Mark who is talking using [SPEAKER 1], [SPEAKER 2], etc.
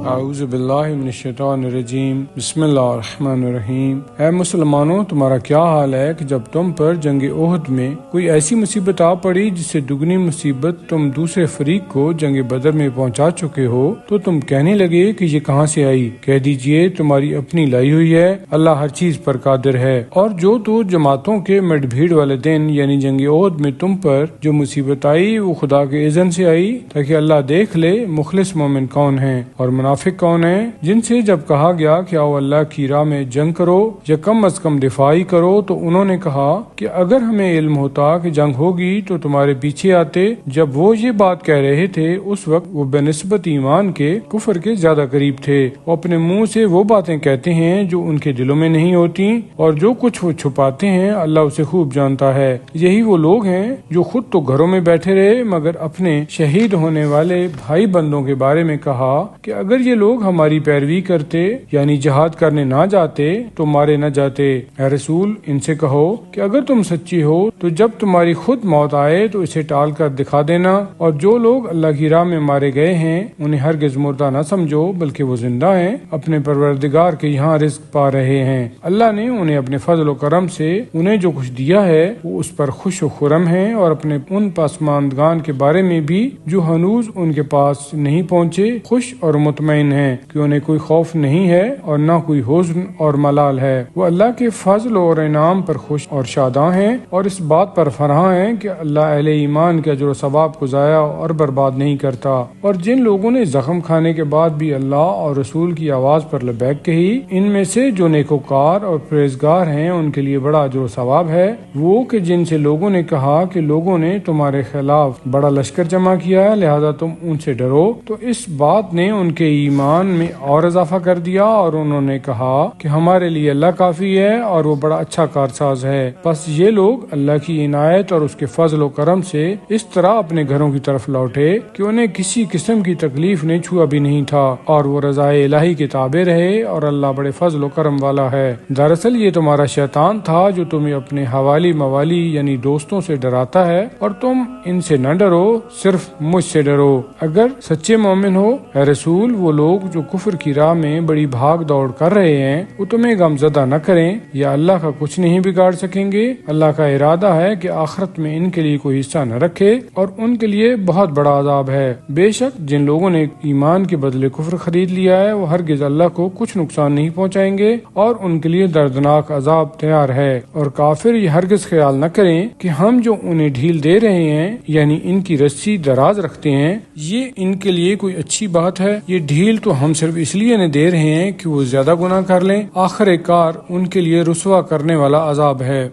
[SPEAKER 1] اعوذ باللہ من الشیطان الرجیم بسم اللہ الرحمن الرحیم۔ اے مسلمانوں، تمہارا کیا حال ہے کہ جب تم پر جنگ احد میں کوئی ایسی مصیبت آ پڑی جس سے دگنی مصیبت تم دوسرے فریق کو جنگ بدر میں پہنچا چکے ہو تو تم کہنے لگے کہ یہ کہاں سے آئی؟ کہہ دیجئے تمہاری اپنی لائی ہوئی ہے، اللہ ہر چیز پر قادر ہے۔ اور جو تو جماعتوں کے مٹ بھیڑ والے دن یعنی جنگ احد میں تم پر جو مصیبت آئی وہ خدا کے اذن سے آئی تاکہ اللہ دیکھ لے مخلص مومن کون ہیں اور منافق کون ہیں، جن سے جب کہا گیا کہ آؤ اللہ کی راہ میں جنگ کرو یا کم از کم دفاعی کرو تو انہوں نے کہا کہ اگر ہمیں علم ہوتا کہ جنگ ہوگی تو تمہارے پیچھے آتے۔ جب وہ یہ بات کہہ رہے تھے اس وقت وہ بنسبت ایمان کے کفر کے زیادہ قریب تھے۔ وہ اپنے منہ سے وہ باتیں کہتے ہیں جو ان کے دلوں میں نہیں ہوتی، اور جو کچھ وہ چھپاتے ہیں اللہ اسے خوب جانتا ہے۔ یہی وہ لوگ ہیں جو خود تو گھروں میں بیٹھے رہے مگر اپنے شہید ہونے والے بھائی بندوں کے بارے میں کہا کہ اگر یہ لوگ ہماری پیروی کرتے یعنی جہاد کرنے نہ جاتے تو مارے نہ جاتے۔ اے رسول، ان سے کہو کہ اگر تم سچی ہو تو جب تمہاری خود موت آئے تو اسے ٹال کر دکھا دینا، اور جو لوگ اللہ کی راہ میں مارے گئے ہیں انہیں ہرگز مردہ نہ سمجھو بلکہ وہ زندہ ہیں، اپنے پروردگار کے یہاں رزق پا رہے ہیں۔ اللہ نے انہیں اپنے فضل و کرم سے انہیں جو کچھ دیا ہے وہ اس پر خوش و خرم ہیں، اور اپنے ان پسماندگان کے بارے میں بھی جو ہنوز ان کے پاس نہیں پہنچے خوش اور مطمئن ہیں کہ انہیں کوئی خوف نہیں ہے اور نہ کوئی حزن اور ملال ہے۔ وہ اللہ کے فضل اور انعام پر خوش اور شاداں ہیں اور اس بات پر فرحاں ہیں کہ اللہ اہل ایمان کے اجر و ثواب کو ضائع اور برباد نہیں کرتا۔ اور جن لوگوں نے زخم کھانے کے بعد بھی اللہ اور رسول کی آواز پر لبیک کہی، ان میں سے جو نیکوکار اور پرہیزگار ہیں ان کے لیے بڑا اجر و ثواب ہے۔ وہ کہ جن سے لوگوں نے کہا کہ لوگوں نے تمہارے خلاف بڑا لشکر جمع کیا ہے لہذا تم ان سے ڈرو، تو اس بات نے ان کے ایمان میں اور اضافہ کر دیا، اور انہوں نے کہا کہ ہمارے لیے اللہ کافی ہے اور وہ بڑا اچھا کارساز ہے۔ بس یہ لوگ اللہ کی عنایت اور اس کے فضل و کرم سے اس طرح اپنے گھروں کی طرف لوٹے کہ انہیں کسی قسم کی تکلیف نے چھوا بھی نہیں تھا، اور وہ رضائے الہی کے تابع رہے، اور اللہ بڑے فضل و کرم والا ہے۔ دراصل یہ تمہارا شیطان تھا جو تمہیں اپنے حوالی موالی یعنی دوستوں سے ڈراتا ہے، اور تم ان سے نہ ڈرو، صرف مجھ سے ڈرو اگر سچے مومن ہو۔ اے رسول، وہ لوگ جو کفر کی راہ میں بڑی بھاگ دوڑ کر رہے ہیں وہ تمہیں غمزدہ نہ کریں، یا اللہ کا کچھ نہیں بگاڑ سکیں گے۔ اللہ کا ارادہ ہے کہ آخرت میں ان کے لیے کوئی حصہ نہ رکھے اور ان کے لیے بہت بڑا عذاب ہے۔ بے شک جن لوگوں نے ایمان کے بدلے کفر خرید لیا ہے وہ ہرگز اللہ کو کچھ نقصان نہیں پہنچائیں گے، اور ان کے لیے دردناک عذاب تیار ہے۔ اور کافر یہ ہرگز خیال نہ کریں کہ ہم جو انہیں ڈھیل دے رہے ہیں یعنی ان کی رسی دراز رکھتے ہیں یہ ان کے لیے کوئی اچھی بات ہے۔ یہ ڈھیل تو ہم صرف اس لیے نہ دے رہے ہیں کہ وہ زیادہ گناہ کر لیں، آخر کار ان کے لیے رسوا کرنے والا عذاب ہے۔